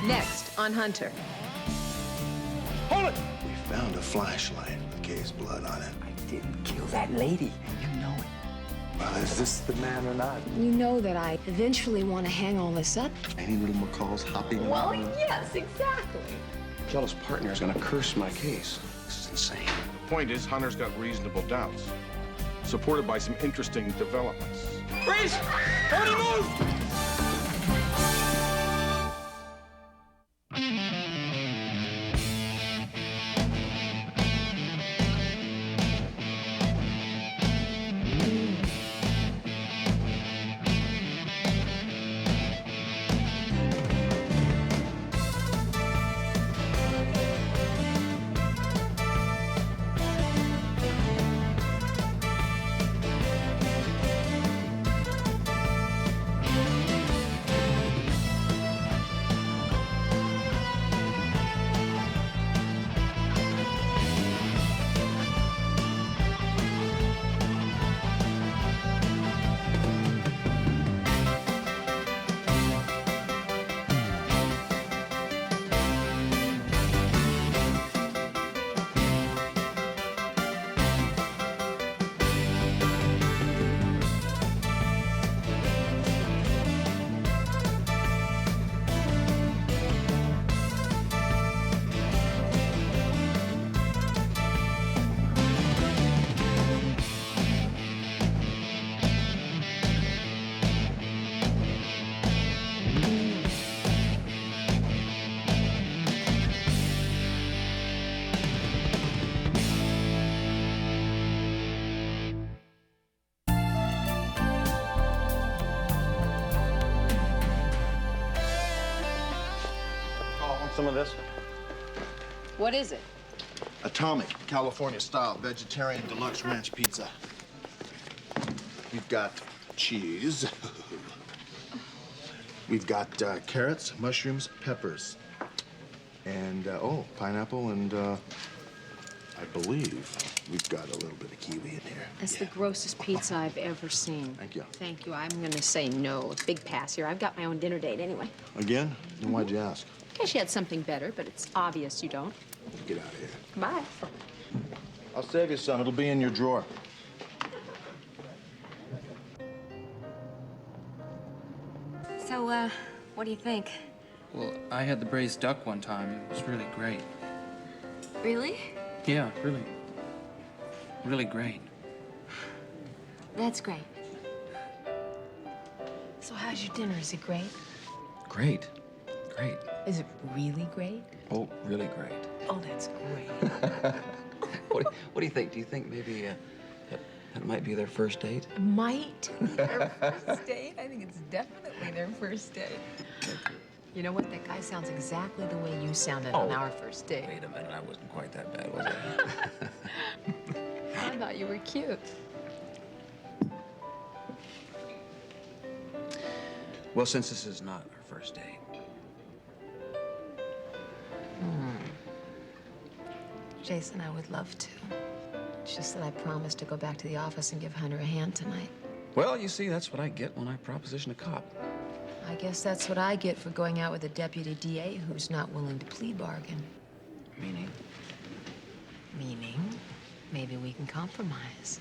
Next on Hunter. Hold it! We found a flashlight with Kay's blood on it. I didn't kill that lady. You know it. Well, is this the man or not? You know that I eventually want to hang all this up. Any little macaws hopping Well, around? yes, exactly. Jealous partner is gonna curse my case. This is insane. The point is, Hunter's got reasonable doubts, supported by some interesting developments. Freeze! Everybody move! Some of this? What is it? Atomic, California style, vegetarian deluxe ranch pizza. We've got cheese. We've got carrots, mushrooms, peppers. And, oh, pineapple and, I believe we've got a little bit of kiwi in here. That's the grossest pizza I've ever seen. Thank you. Thank you. I'm gonna say no. A big pass here. I've got my own dinner date anyway. Again? Then why'd you ask? Guess you had something better, but it's obvious you don't. Get out of here. Bye. I'll save you some. It'll be in your drawer. So, what do you think? Well, I had the braised duck one time. It was really great. Really? Yeah, really great. That's great. So how's your dinner? Is it great? Great. Great. Is it really great? Oh, really great. Oh, that's great. What do you think? Do you think maybe that might be their first date? Might be their first date? I think it's definitely their first date. You know what? That guy sounds exactly the way you sounded on our first date. Wait a minute, I wasn't quite that bad, was I? I thought you were cute. Well, since this is not our first date. Jason, I would love to. It's just that I promised to go back to the office and give Hunter a hand tonight. Well, you see, that's what I get when I proposition a cop. I guess that's what I get for going out with a deputy DA who's not willing to plea bargain. Meaning? Meaning, maybe we can compromise.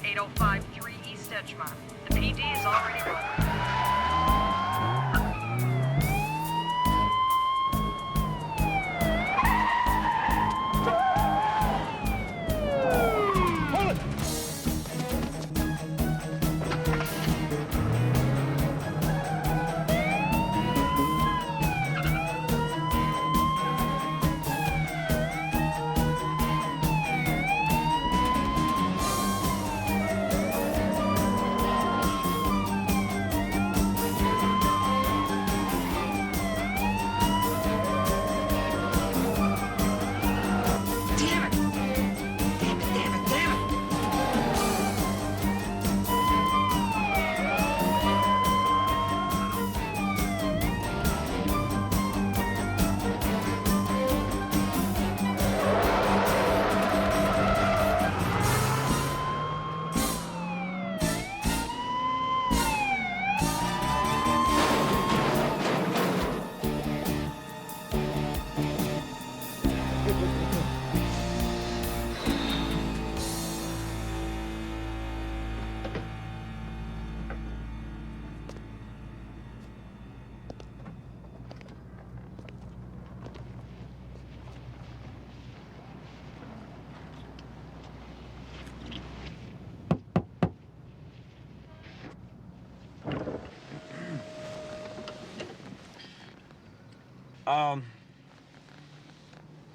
8053 East Edgemont. The PD is already rolling.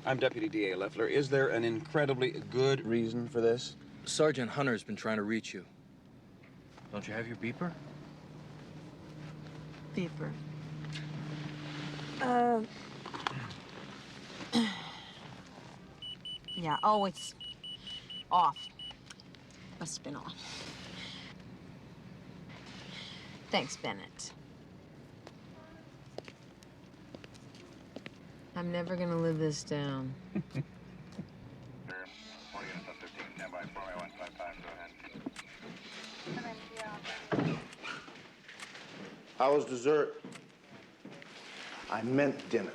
I'm Deputy D.A. Leffler. Is there an incredibly good reason for this? Sergeant Hunter's been trying to reach you. Don't you have your beeper? Beeper. Yeah, oh, it's off. Must have been off. Thanks, Bennett. I'm never gonna live this down. How was dessert? I meant dinner.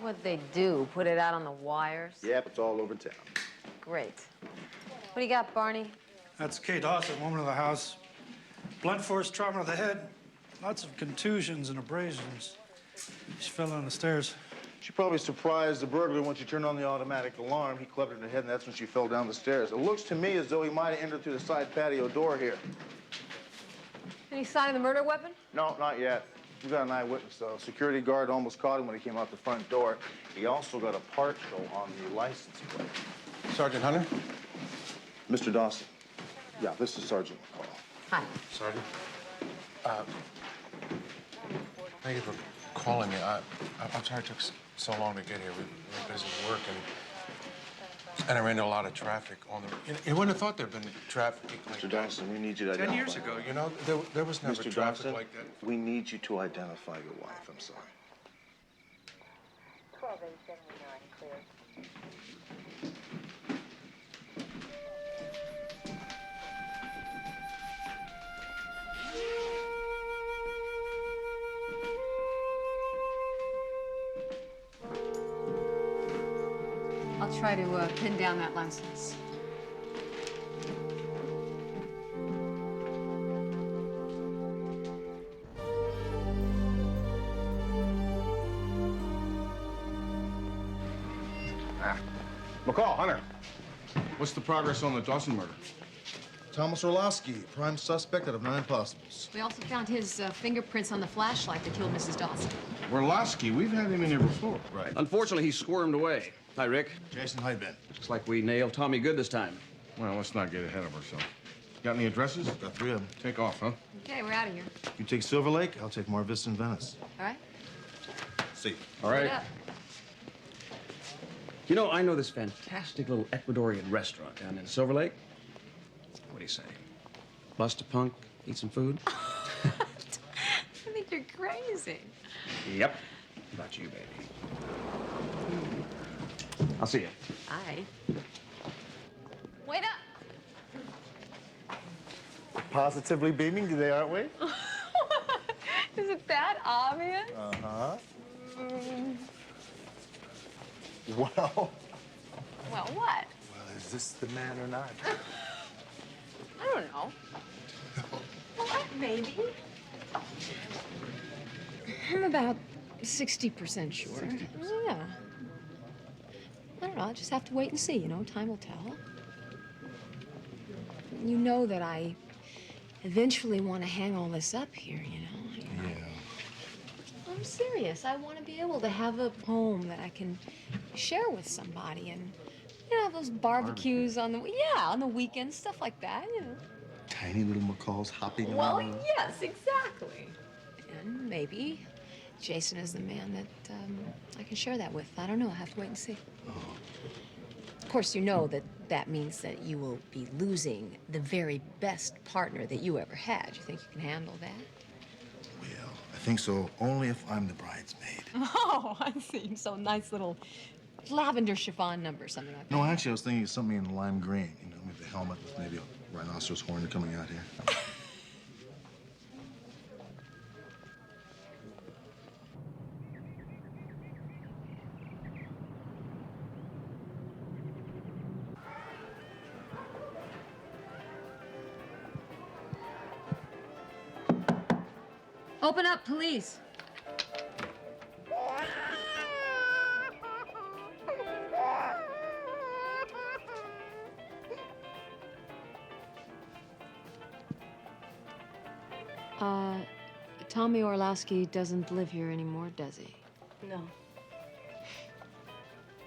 What'd they do? Put it out on the wires? Yep, it's all over town. Great. What do you got, Barney? That's Kay Dawson, woman of the house. Blunt force trauma to the head. Lots of contusions and abrasions. She fell down the stairs. She probably surprised the burglar when she turned on the automatic alarm. He clubbed her in the head, and that's when she fell down the stairs. It looks to me as though he might have entered through the side patio door here. Any sign of the murder weapon? No, not yet. We got an eyewitness, though. Security guard almost caught him when he came out the front door. He also got a part show on the license plate. Sergeant Hunter? Mr. Dawson. Yeah, this is Sergeant McCall. Hi. Sergeant? Thank you for calling me. I'm sorry it took so long to get here. We were busy with work, and I ran into a lot of traffic on the... You wouldn't have thought there'd been traffic like Mr. Dawson, we need you to identify... 10 years ago, you know, there was never Mr. traffic Dawson, like that. we need you to identify your wife. I'm sorry. 12-879, clear. I'll try to pin down that license. McCall, Hunter. What's the progress on the Dawson murder? Thomas Orlowski, prime suspect out of 9 possibles. We also found his fingerprints on the flashlight that killed Mrs. Dawson. Orlowski, we've had him in here before. Right. Unfortunately, he squirmed away. Hi, Rick. Jason, hi, Ben. Looks like we nailed Tommy good this time. Well, let's not get ahead of ourselves. Got any addresses? Got 3 of them. Take off, huh? Okay, we're out of here. You take Silver Lake, I'll take Mar Vista and Venice. All right? See. All right. Get up. You know, I know this fantastic little Ecuadorian restaurant down in Silver Lake. What do you say? Bust a punk, eat some food? I think you're crazy. Yep. How about you, baby? I'll see you. Hi. Wait up. Positively beaming today, aren't we? Is it that obvious? Uh-huh. Well. Well, what? Well, is this the man or not? know. What, maybe? I'm about 60% sure. 60%? Yeah. I don't know. I'll just have to wait and see, you know. Time will tell. You know that I eventually want to hang all this up here, you know. Yeah. I'm serious. I want to be able to have a home that I can share with somebody and, you know, those barbecues on the, on the weekends, stuff like that, you know. Tiny little macaws hopping Well, around. yes, exactly. And maybe Jason is the man that I can share that with. I don't know. I'll have to wait and see. Oh. Of course, you know that that means that you will be losing the very best partner that you ever had. You think you can handle that? Well, I think so, only if I'm the bridesmaid. Oh, I see. So nice little lavender chiffon number, something like that. No, actually, I was thinking of something in lime green. You know, maybe a helmet with maybe a rhinoceros horn coming out here. Open up, please. Tommy Orlowski doesn't live here anymore, does he? No.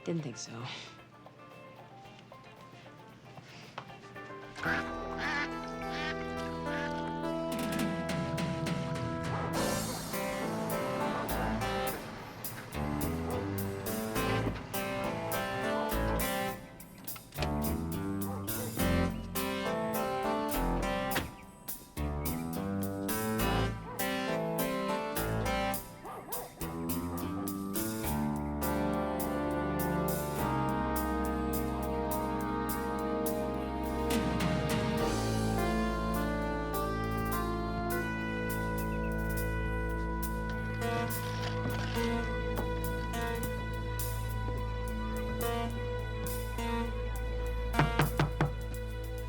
Didn't think so.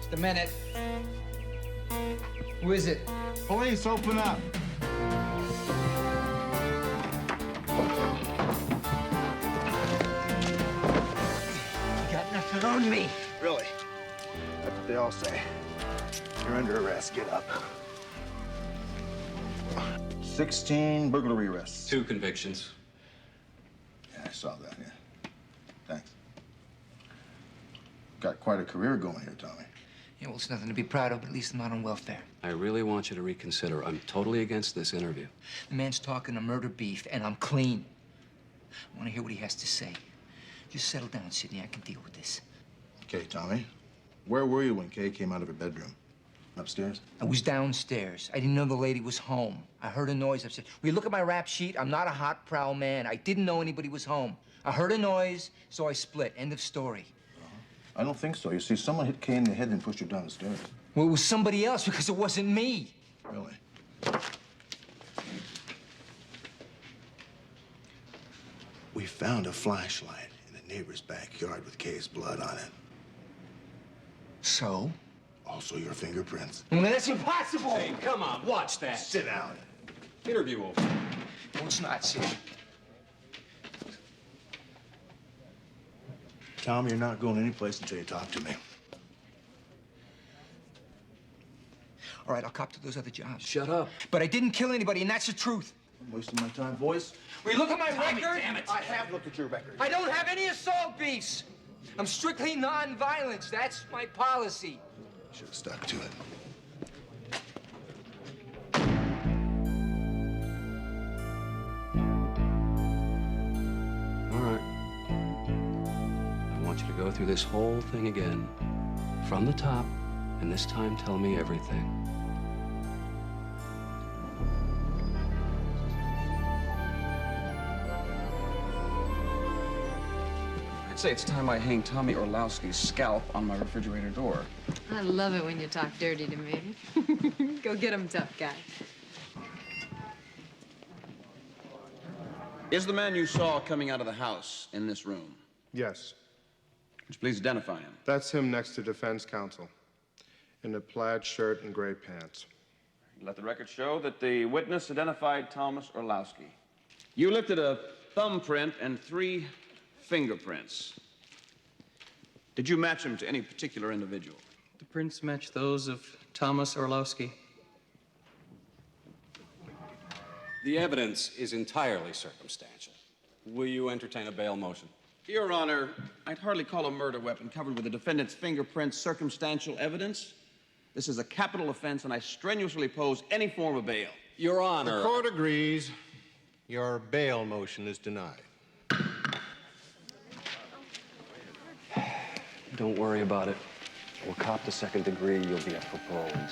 Just a minute. Who is it? Police, open up. You got nothing on me. Really? That's what they all say. You're under arrest. Get up. 16 burglary arrests. 2 convictions. Yeah, I saw that, yeah. Thanks. Got quite a career going here, Tommy. Yeah, well, it's nothing to be proud of, but at least I'm not on welfare. I really want you to reconsider. I'm totally against this interview. The man's talking a murder beef, and I'm clean. I want to hear what he has to say. Just settle down, Sidney. I can deal with this. Okay, Tommy. Where were you when Kay came out of her bedroom? Upstairs? I was downstairs. I didn't know the lady was home. I heard a noise upstairs. Will you look at my rap sheet? I'm not a hot, prowl man. I didn't know anybody was home. I heard a noise, so I split. End of story. I don't think so. You see, someone hit Kay in the head and pushed her down the stairs. Well, it was somebody else because it wasn't me. Really? We found a flashlight in a neighbor's backyard with Kay's blood on it. So? Also your fingerprints. Well, that's impossible! Hey, come on, watch that. Sit down. Interview over. No, it's not, Sid. Tom, you're not going anyplace until you talk to me. All right, I'll cop to those other jobs. Shut up. But I didn't kill anybody, and that's the truth. I'm wasting my time, boys. Will you look at my record? Damn it. I have looked at your record. I don't have any assault beefs. I'm strictly non-violence. That's my policy. Should have stuck to it. All right. I want you to go through this whole thing again, from the top, and this time tell me everything. I'd say it's time I hang Tommy Orlowski's scalp on my refrigerator door. I love it when you talk dirty to me. Go get him, tough guy. Is the man you saw coming out of the house in this room? Yes, Would you please identify him? that's him next to defense counsel. In a plaid shirt and gray pants. Let the record show that the witness identified Thomas Orlowski. You lifted a thumbprint and 3 fingerprints. Did you match them to any particular individual? The prints match those of Thomas Orlowski. The evidence is entirely circumstantial. Will you entertain a bail motion? Your Honor, I'd hardly call a murder weapon covered with the defendant's fingerprints circumstantial evidence. This is a capital offense, and I strenuously oppose any form of bail. Your Honor. The court agrees. Your bail motion is denied. Don't worry about it. We'll cop the 2nd degree. You'll be up for parole in 10.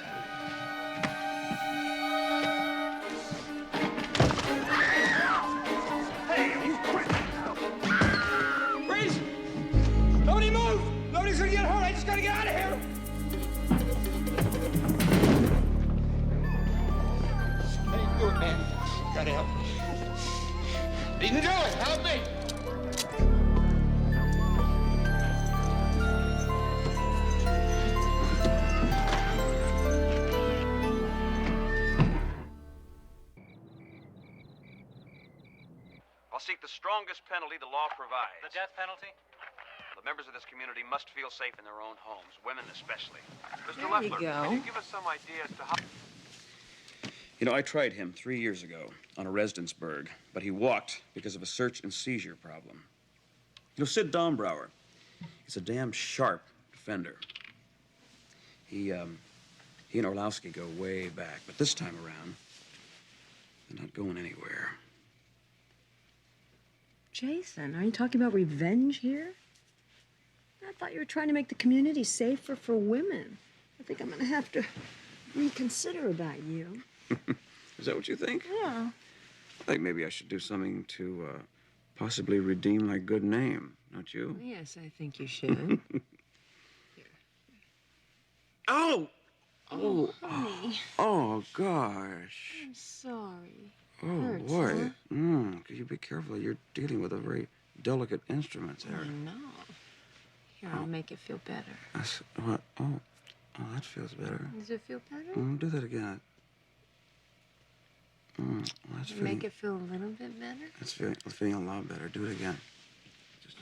Freeze! Nobody move! Nobody's gonna get hurt. I just gotta get out of here. How you doing, man? Gotta help me. You can do it. Help me. I'll seek the strongest penalty the law provides. The death penalty? The members of this community must feel safe in their own homes, women especially. Mr. There Leffler, you go. can you give us some idea as to how... You know, I tried him 3 years ago on a Resdentsburg, but he walked because of a search and seizure problem. You know, Sid Dombrower, he's a damn sharp defender. He and Orlowski go way back, but this time around, they're not going anywhere. Jason, are you talking about revenge here? I thought you were trying to make the community safer for women. I think I'm gonna have to reconsider about you. Is that what you think? Yeah. I think maybe I should do something to possibly redeem my good name, don't you? Yes, I think you should. Oh! Oh, honey. Oh, gosh. I'm sorry. Oh, Hurts, boy. huh? Could you be careful? You're dealing with a very delicate instrument there. I know. Here, I'll make it feel better. That's, what? Oh, that feels better. Does it feel better? Do that again. That's feeling, Make it feel a little bit better? That's feeling a lot better. Do it again.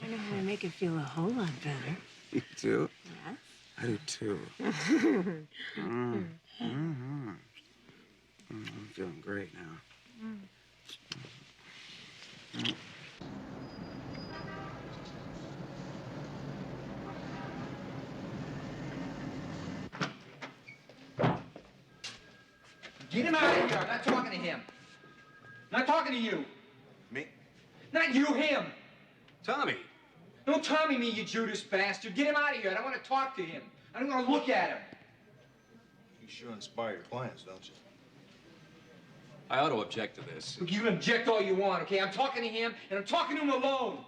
I know how to make it feel a whole lot better. You do? Yes. I do too. I'm feeling great now. Get him out of here. I'm not talking to him. I'm not talking to you. Me? Not you, him. Tommy. Don't Tommy me, you Judas bastard. Get him out of here. I don't want to talk to him. I don't want to look at him. You sure inspire your clients, don't you? I ought to object to this. Look, you can object all you want, okay? I'm talking to him, and I'm talking to him alone.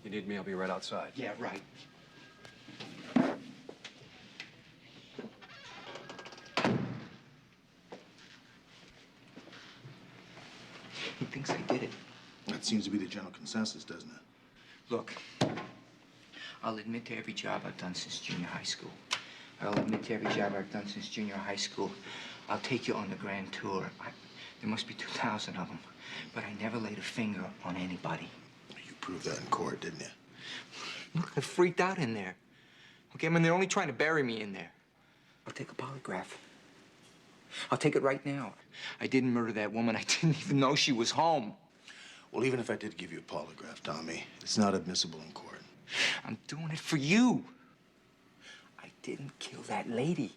You need me, I'll be right outside. Yeah, right. He thinks I did it. That seems to be the general consensus, doesn't it? Look, I'll admit to every job I've done since junior high school. I'll admit to every job I've done since junior high school. I'll take you on the grand tour. There must be 2,000 of them. But I never laid a finger on anybody. You proved that in court, didn't you? Look, I freaked out in there. Okay, I mean, they're only trying to bury me in there. I'll take a polygraph. I'll take it right now. I didn't murder that woman. I didn't even know she was home. Well, even if I did give you a polygraph, Tommy, it's not admissible in court. I'm doing it for you. I didn't kill that lady.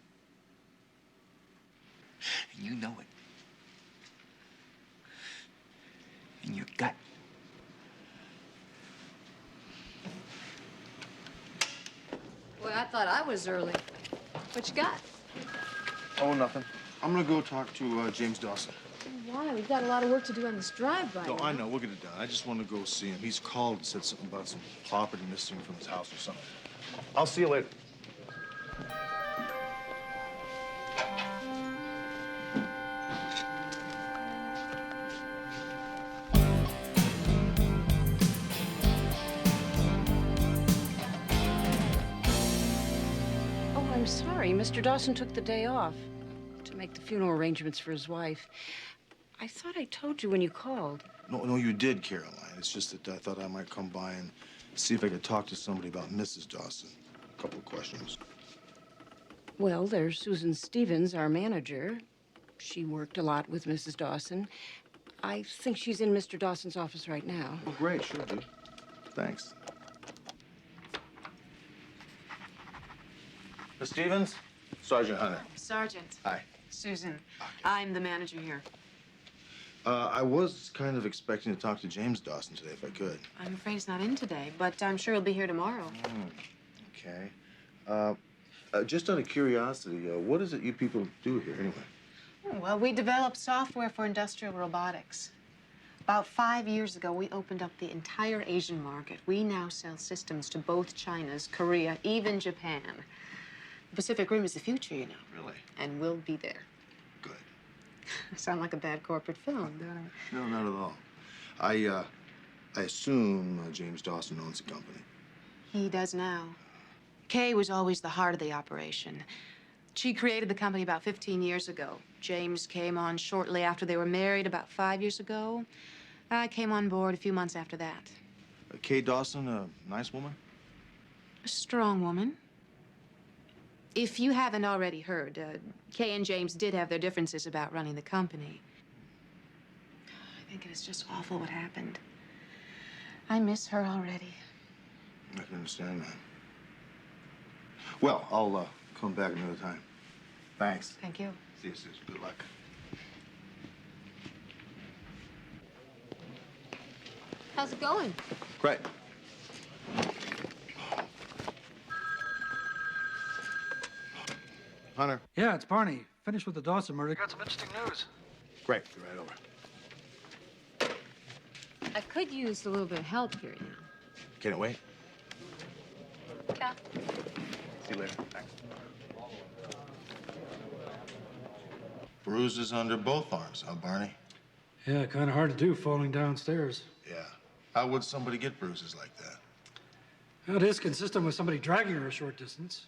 And you know it. In your gut. Boy, I thought I was early. What you got? Oh, nothing. I'm gonna go talk to James Dawson. Why? We've got a lot of work to do on this drive-by. No, I know. We'll get it done. I just want to go see him. He's called and said something about some property missing from his house or something. I'll see you later. Barney. Mr. Dawson took the day off to make the funeral arrangements for his wife. I thought I told you when you called. No, you did, Caroline. It's just that I thought I might come by and see if I could talk to somebody about Mrs. Dawson. A couple of questions. Well, there's Susan Stevens, our manager. She worked a lot with Mrs. Dawson. I think she's in Mr. Dawson's office right now. Oh, great. Sure, dude. Thanks. Miss Stevens? Sergeant Hunter. Sergeant. Hi. Susan. I'm the manager here. I was kind of expecting to talk to James Dawson today, if I could. I'm afraid he's not in today, but I'm sure he'll be here tomorrow. Okay. Just out of curiosity, what is it you people do here, anyway? Oh, well, we develop software for industrial robotics. About 5 years ago, we opened up the entire Asian market. We now sell systems to both China's, Korea, even Japan. The Pacific Rim is the future, you know. Really? And we'll be there. Good. I sound like a bad corporate film, don't I? No, not at all. I assume James Dawson owns the company. He does now. Kay was always the heart of the operation. She created the company about 15 years ago. James came on shortly after they were married about 5 years ago. I came on board a few months after that. Kay Dawson, a nice woman? A strong woman. If you haven't already heard, Kay and James did have their differences about running the company. I think it is just awful what happened. I miss her already. I can understand that. Well, I'll come back another time. Thanks. Thank you. See you, Susan. Good luck. How's it going? Great. Hunter. Yeah, it's Barney. Finished with the Dawson murder. Got some interesting news. Great. Be right over. I could use a little bit of help here, you know. Can it wait? Yeah. See you later. Thanks. Bruises under both arms, huh, Barney? Yeah, kind of hard to do falling downstairs. Yeah. How would somebody get bruises like that? Well, it is consistent with somebody dragging her a short distance.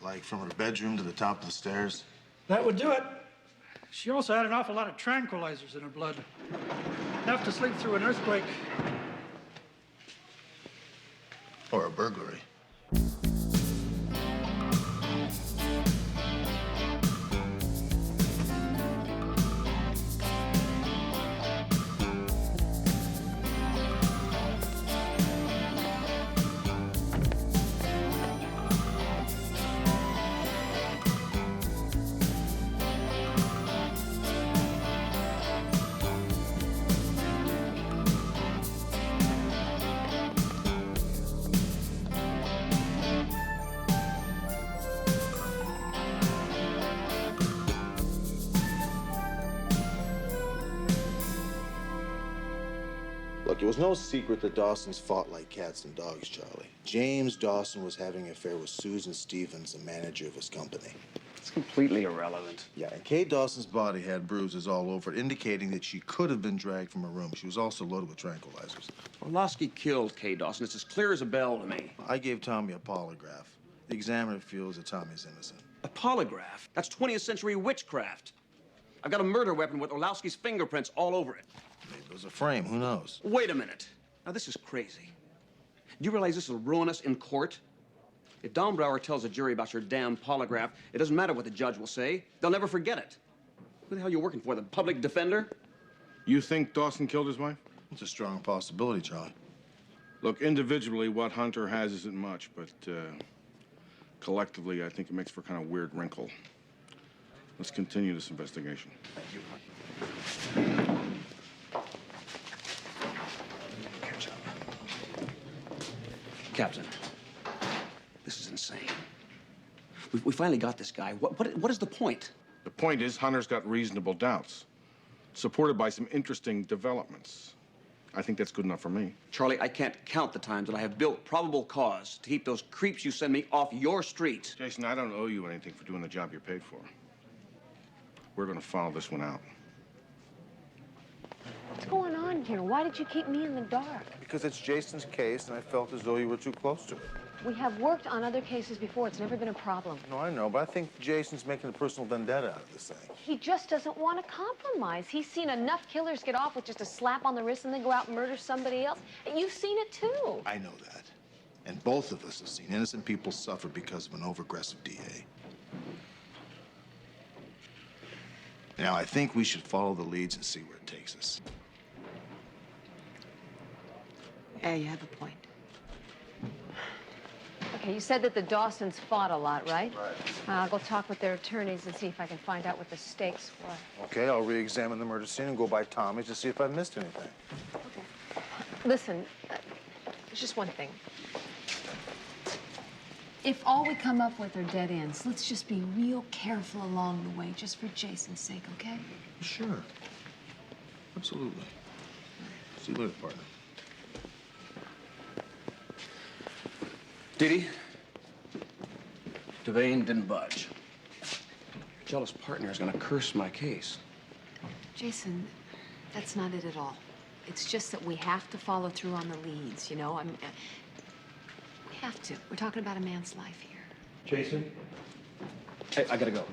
Like from her bedroom to the top of the stairs? That would do it. She also had an awful lot of tranquilizers in her blood. Enough to sleep through an earthquake. Or a burglary. Look, it was no secret that Dawsons fought like cats and dogs, Charlie. James Dawson was having an affair with Susan Stevens, the manager of his company. It's completely irrelevant. Yeah, and Kay Dawson's body had bruises all over it, indicating that she could have been dragged from her room. She was also loaded with tranquilizers. Orlowski killed Kay Dawson. It's as clear as a bell to me. I gave Tommy a polygraph. The examiner feels that Tommy's innocent. A polygraph? That's 20th century witchcraft. I've got a murder weapon with Orlowski's fingerprints all over it. Maybe it was a frame, who knows? Wait a minute. Now, this is crazy. Do you realize this will ruin us in court? If Dombrower tells a jury about your damn polygraph, it doesn't matter what the judge will say. They'll never forget it. Who the hell are you working for, the public defender? You think Dawson killed his wife? It's a strong possibility, Charlie. Look, individually, what Hunter has isn't much, but collectively, I think it makes for a kind of weird wrinkle. Let's continue this investigation. Thank you. Captain, this is insane. We finally got this guy. What is the point? The point is, Hunter's got reasonable doubts, supported by some interesting developments. I think that's good enough for me. Charlie, I can't count the times that I have built probable cause to keep those creeps you send me off your street. Jason, I don't owe you anything for doing the job you're paid for. We're gonna follow this one out. What's going on on here? Why did you keep me in the dark? Because it's Jason's case, and I felt as though you were too close to it. We have worked on other cases before. It's never been a problem. No, I know, but I think Jason's making a personal vendetta out of this thing. He just doesn't want to compromise. He's seen enough killers get off with just a slap on the wrist and then go out and murder somebody else. And you've seen it too. I know that. And both of us have seen innocent people suffer because of an over-aggressive DA. Now, I think we should follow the leads and see where it takes us. Yeah, you have a point. Okay, you said that the Dawsons fought a lot, right? Right. I'll go talk with their attorneys and see if I can find out what the stakes were. Okay, I'll re-examine the murder scene and go by Tommy's to see if I missed anything. Listen, there's just one thing. If all we come up with are dead ends, let's just be real careful along the way, just for Jason's sake, okay? Sure. Absolutely. See you later, partner. Dee Dee, Devane didn't budge. Your jealous partner is gonna curse my case. Jason, that's not it at all. It's just that we have to follow through on the leads, you know? We have to. We're talking about a man's life here. Jason? Hey, I gotta go.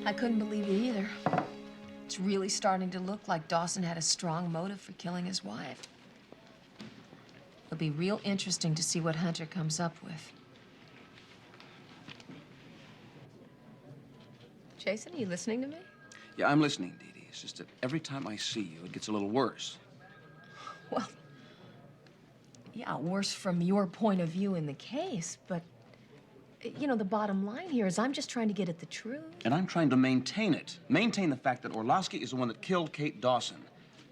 I couldn't believe it either. It's really starting to look like Dawson had a strong motive for killing his wife. It'll be real interesting to see what Hunter comes up with. Jason, are you listening to me? Yeah, I'm listening, Dee Dee. It's just that every time I see you, it gets a little worse. Well, yeah, worse from your point of view in the case, but you know, the bottom line here is I'm just trying to get at the truth. And I'm trying to maintain it. Maintain the fact that Orlowski is the one that killed Kate Dawson.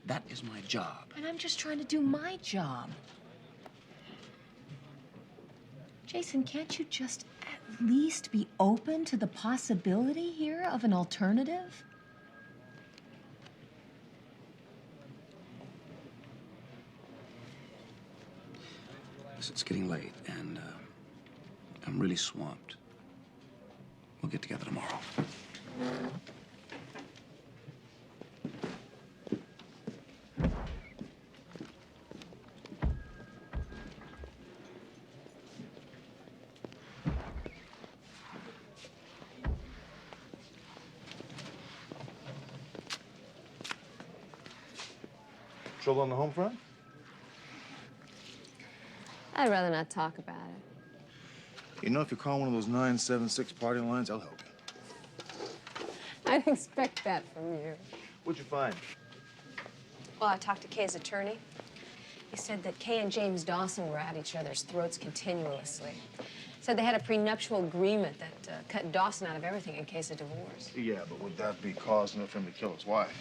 That is my job. And I'm just trying to do my job. Jason, can't you just at least be open to the possibility here of an alternative? It's getting late, and I'm really swamped. We'll get together tomorrow. Trouble on the home front? I'd rather not talk about it. You know, if you call one of those 976 party lines, I'll help you. I'd expect that from you. What'd you find? Well, I talked to Kay's attorney. He said that Kay and James Dawson were at each other's throats continuously. Said they had a prenuptial agreement that cut Dawson out of everything in case of divorce. Yeah, but would that be cause enough for him to kill his wife?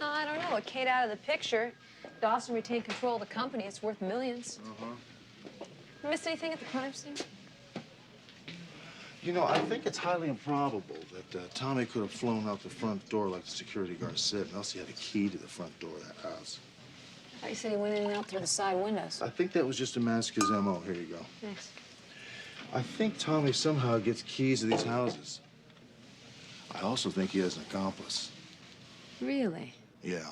I don't know. With Kate out of the picture, Dawson retained control of the company. It's worth millions. You missed anything at the crime scene? You know, I think it's highly improbable that Tommy could have flown out the front door like the security guard said, unless he had a key to the front door of that house. I thought you said he went in and out through the side windows. I think that was just to mask his M.O. Here you go. Thanks. I think Tommy somehow gets keys to these houses. I also think he has an accomplice. Really? Yeah.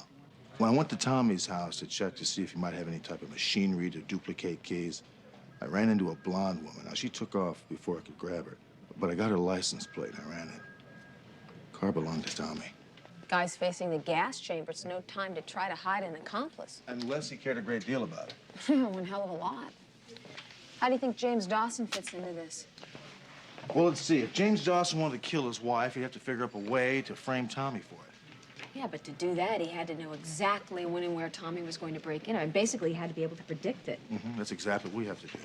When I went to Tommy's house to check to see if he might have any type of machinery to duplicate keys, I ran into a blonde woman. Now, she took off before I could grab her, but I got her license plate and I ran it. Car belonged to Tommy. Guy's facing the gas chamber. It's no time to try to hide an accomplice. Unless he cared a great deal about it. One hell of a lot. How do you think James Dawson fits into this? Well, let's see. If James Dawson wanted to kill his wife, he'd have to figure up a way to frame Tommy for it. Yeah, but to do that, he had to know exactly when and where Tommy was going to break in. I mean, basically, he had to be able to predict it. That's exactly what we have to do.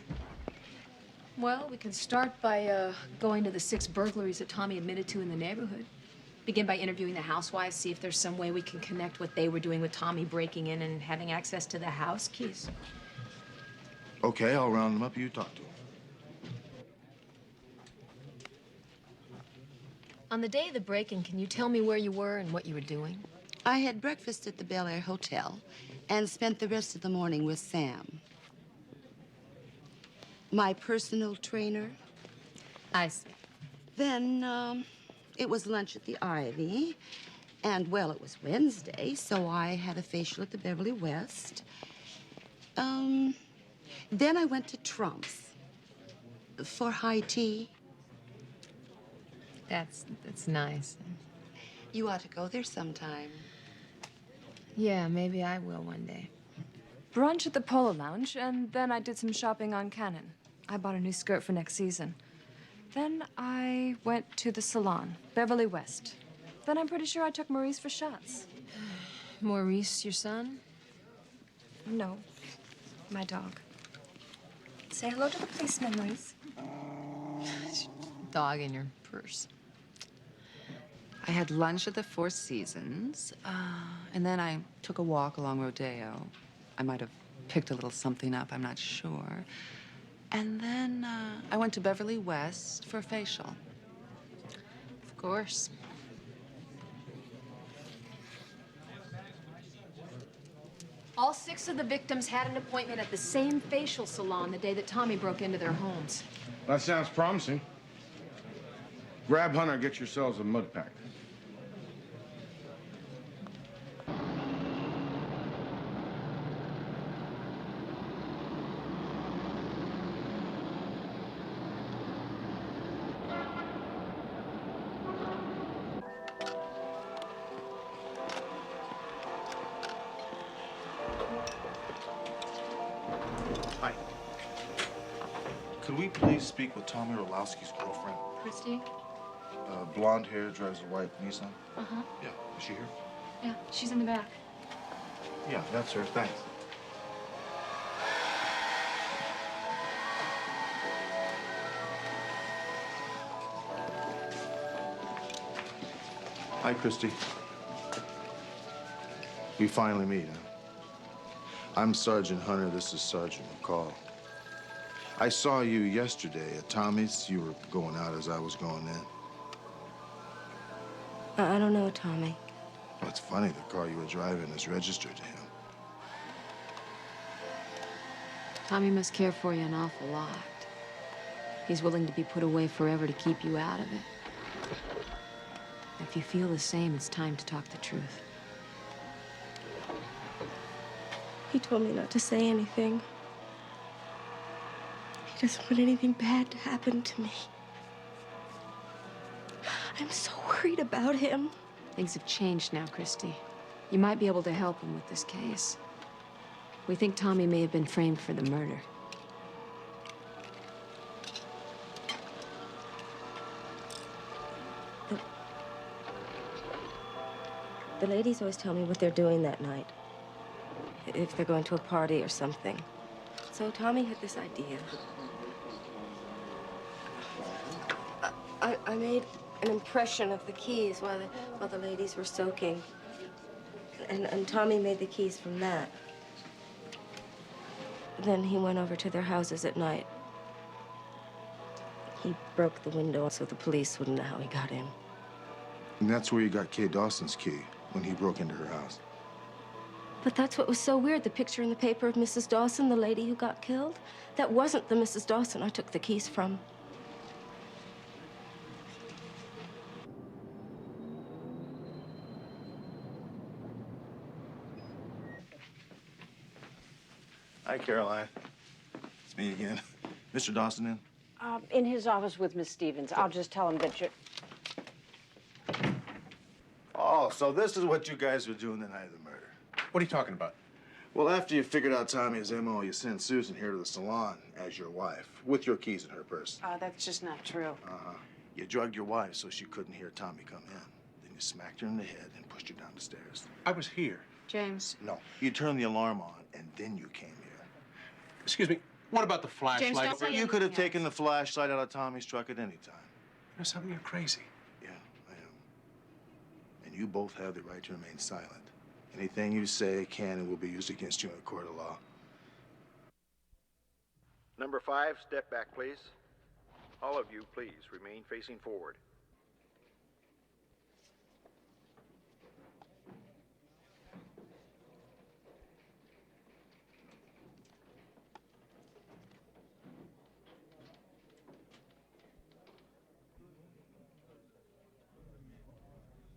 Well, we can start by going to the 6 burglaries that Tommy admitted to in the neighborhood. Begin by interviewing the housewives, see if there's some way we can connect what they were doing with Tommy breaking in and having access to the house keys. Okay, I'll round them up. You talk to him. On the day of the break-in, can you tell me where you were and what you were doing? I had breakfast at the Bel Air Hotel and spent the rest of the morning with Sam, my personal trainer. I see. Then it was lunch at the Ivy, and well, it was Wednesday, so I had a facial at the Beverly West. Then I went to Trump's for high tea. That's nice. You ought to go there sometime. Yeah, maybe I will one day. Brunch at the Polo Lounge, and then I did some shopping on Canon. I bought a new skirt for next season. Then I went to the salon, Beverly West. Then I'm pretty sure I took Maurice for shots. Maurice, your son? No, my dog. Say hello to the policeman, Maurice. Dog in your purse. I had lunch at the Four Seasons, and then I took a walk along Rodeo. I might have picked a little something up, I'm not sure. And then I went to Beverly West for a facial. Of course. All 6 of the victims had an appointment at the same facial salon the day that Tommy broke into their homes. That sounds promising. Grab Hunter, get yourselves a mud pack. Hi. Could we please speak with Tommy Orlowski's girlfriend? Christy? Blonde hair, drives a white Nissan. Uh-huh. Yeah, is she here? Yeah, she's in the back. Yeah, that's her. Thanks. Hi, Christy. We finally meet, huh? I'm Sergeant Hunter. This is Sergeant McCall. I saw you yesterday at Tommy's. You were going out as I was going in. I don't know, Tommy. Well, it's funny. The car you were driving is registered to him. Tommy must care for you an awful lot. He's willing to be put away forever to keep you out of it. If you feel the same, it's time to talk the truth. He told me not to say anything. He doesn't want anything bad to happen to me. I'm so worried about him. Things have changed now, Christy. You might be able to help him with this case. We think Tommy may have been framed for the murder. The ladies always tell me what they're doing that night. If they're going to a party or something. So Tommy had this idea. I made an impression of the keys while the ladies were soaking. And Tommy made the keys from that. Then he went over to their houses at night. He broke the window so the police wouldn't know how he got in. And that's where you got Kay Dawson's key, when he broke into her house. But that's what was so weird. The picture in the paper of Mrs. Dawson, the lady who got killed, that wasn't the Mrs. Dawson I took the keys from. Hi, Caroline. It's me again. Mr. Dawson in? In his office with Miss Stevens. I'll just tell him that you're... Oh, so this is what you guys were doing the night of the murder. What are you talking about? Well, after you figured out Tommy's MO, you sent Susan here to the salon as your wife, with your keys in her purse. That's just not true. Uh-huh. You drugged your wife so she couldn't hear Tommy come in. Then you smacked her in the head and pushed her down the stairs. I was here. James. No, you turned the alarm on, and then you came here. Excuse me, what about the flashlight? James, don't say You could have anything taken the flashlight out of Tommy's truck at any time. You know something, you're crazy. Yeah, I am. And you both have the right to remain silent. Anything you say can and will be used against you in a court of law. Number 5, step back, please. All of you, please, remain facing forward.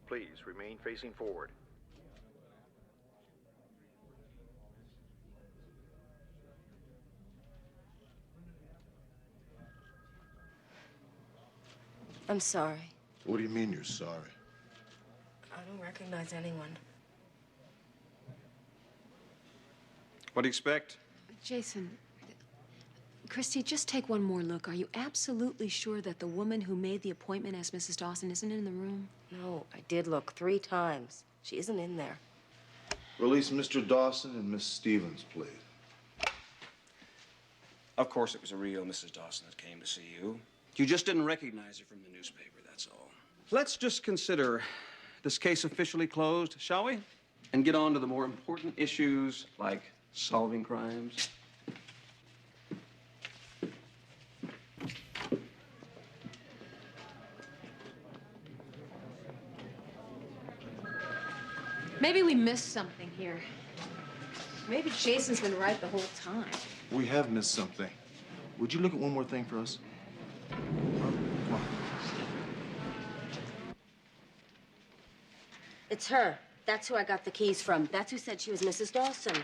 Please, remain facing forward. I'm sorry. What do you mean you're sorry? I don't recognize anyone. What do you expect? Jason, Christy, just take one more look. Are you absolutely sure that the woman who made the appointment as Mrs. Dawson isn't in the room? No, I did look 3 times. She isn't in there. Release Mr. Dawson and Miss Stevens, please. Of course, it was a real Mrs. Dawson that came to see you. You just didn't recognize her from the newspaper, that's all. Let's just consider this case officially closed, shall we? And get on to the more important issues like solving crimes. Maybe we missed something here. Maybe Jason's been right the whole time. We have missed something. Would you look at one more thing for us? Come on. It's her. That's who I got the keys from. That's who said she was Mrs. Dawson.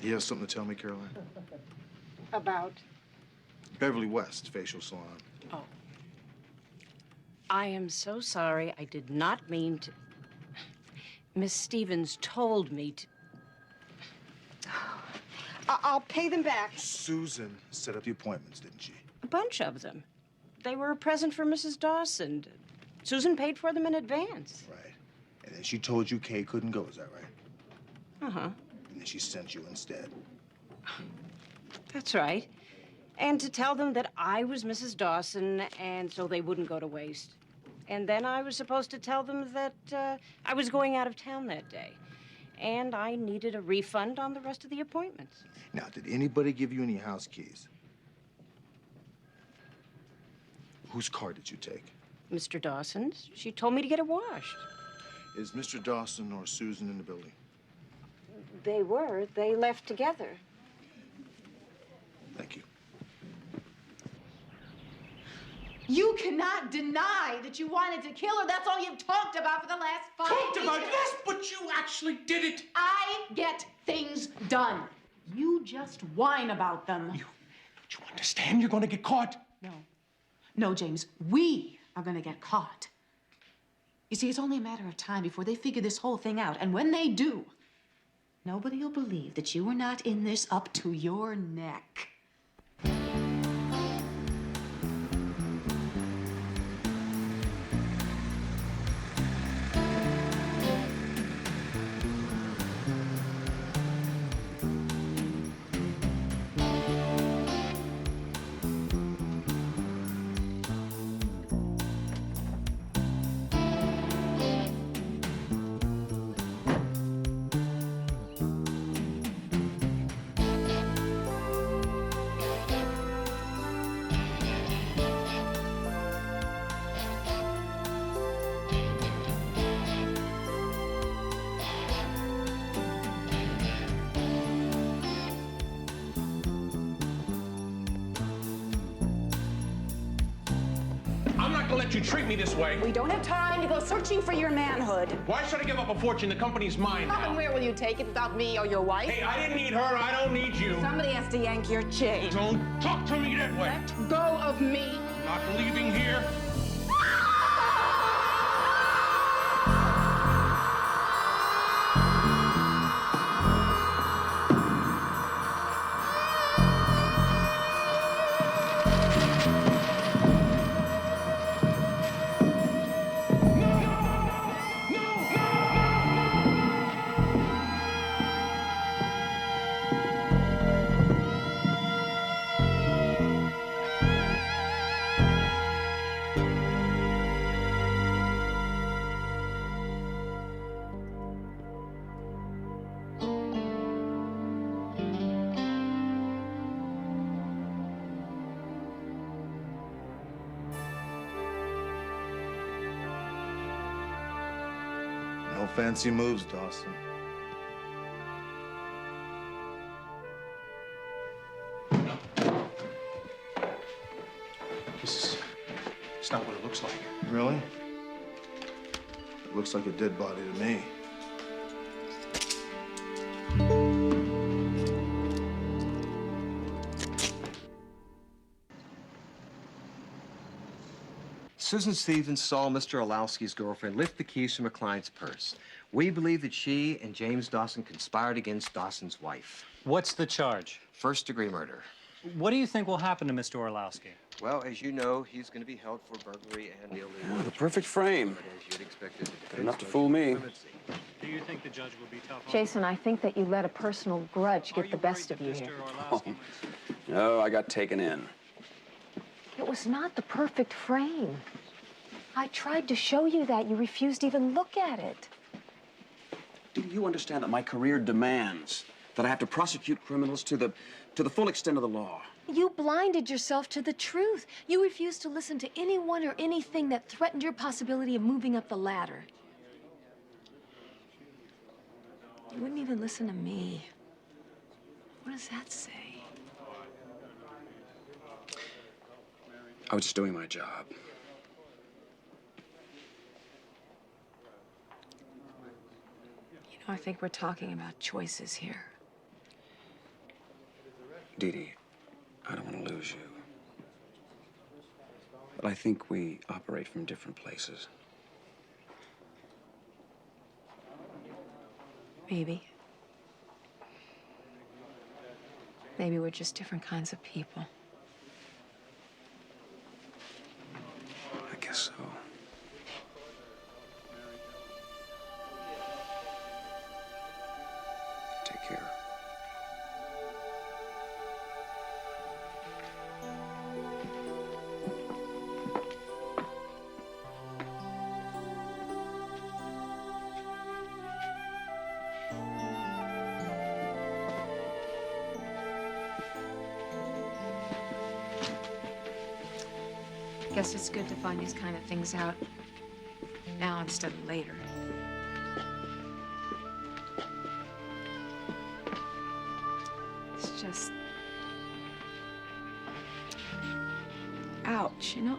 You have something to tell me, Caroline? About? Beverly West Facial Salon. Oh. I am so sorry. I did not mean to... Miss Stevens told me to... I'll pay them back. Susan set up the appointments, didn't she? A bunch of them. They were a present for Mrs. Dawson. Susan paid for them in advance. Right. And then she told you Kay couldn't go, is that right? Uh-huh. And then she sent you instead. That's right. and to tell them that I was Mrs. Dawson, and so they wouldn't go to waste. And then I was supposed to tell them that I was going out of town that day, and I needed a refund on the rest of the appointments. Now, did anybody give you any house keys? Whose car did you take? Mr. Dawson's. She told me to get it washed. Is Mr. Dawson or Susan in the building? They were. They left together. Thank you. You cannot deny that you wanted to kill her. That's all you've talked about for the last 5 years. Talked about? Yes, but you actually did it. I get things done. You just whine about them. You understand? You're going to get caught. No. No, James. We are going to get caught. You see, it's only a matter of time before they figure this whole thing out. And when they do, nobody will believe that you were not in this up to your neck. I'm not gonna let you treat me this way. We don't have time to go searching for your manhood. Why should I give up a fortune the company's mine How now? and where will you take it without me or your wife? Hey, I didn't need her. I don't need you. Somebody has to yank your chain. Don't talk to me that way. Let go of me. Not leaving here. No fancy moves, Dawson. It's not what it looks like. Really? It looks like a dead body to me. Susan Stevens saw Mr. Orlowski's girlfriend lift the keys from a client's purse. We believe that she and James Dawson conspired against Dawson's wife. What's the charge? First-degree murder. What do you think will happen to Mr. Orlowski? Well, as you know, he's going to be held for burglary and illegal. Oh, the perfect frame. But as you'd expect, Good enough to fool me. Do you think the judge will be tough on Jason, I think that you let a personal grudge get the best of you Mr. here. Orlowski? No, I got taken in. It was not the perfect frame. I tried to show you that. You refused to even look at it. Do you understand that my career demands that I have to prosecute criminals to the full extent of the law? You blinded yourself to the truth. You refused to listen to anyone or anything that threatened your possibility of moving up the ladder. You wouldn't even listen to me. What does that say? I was just doing my job. You know, I think we're talking about choices here. Dee Dee, I don't want to lose you. But I think we operate from different places. Maybe. Maybe we're just different kinds of people. I guess so. Take care. Guess it's good to find these kind of things out now instead of later. It's just... ouch, you know?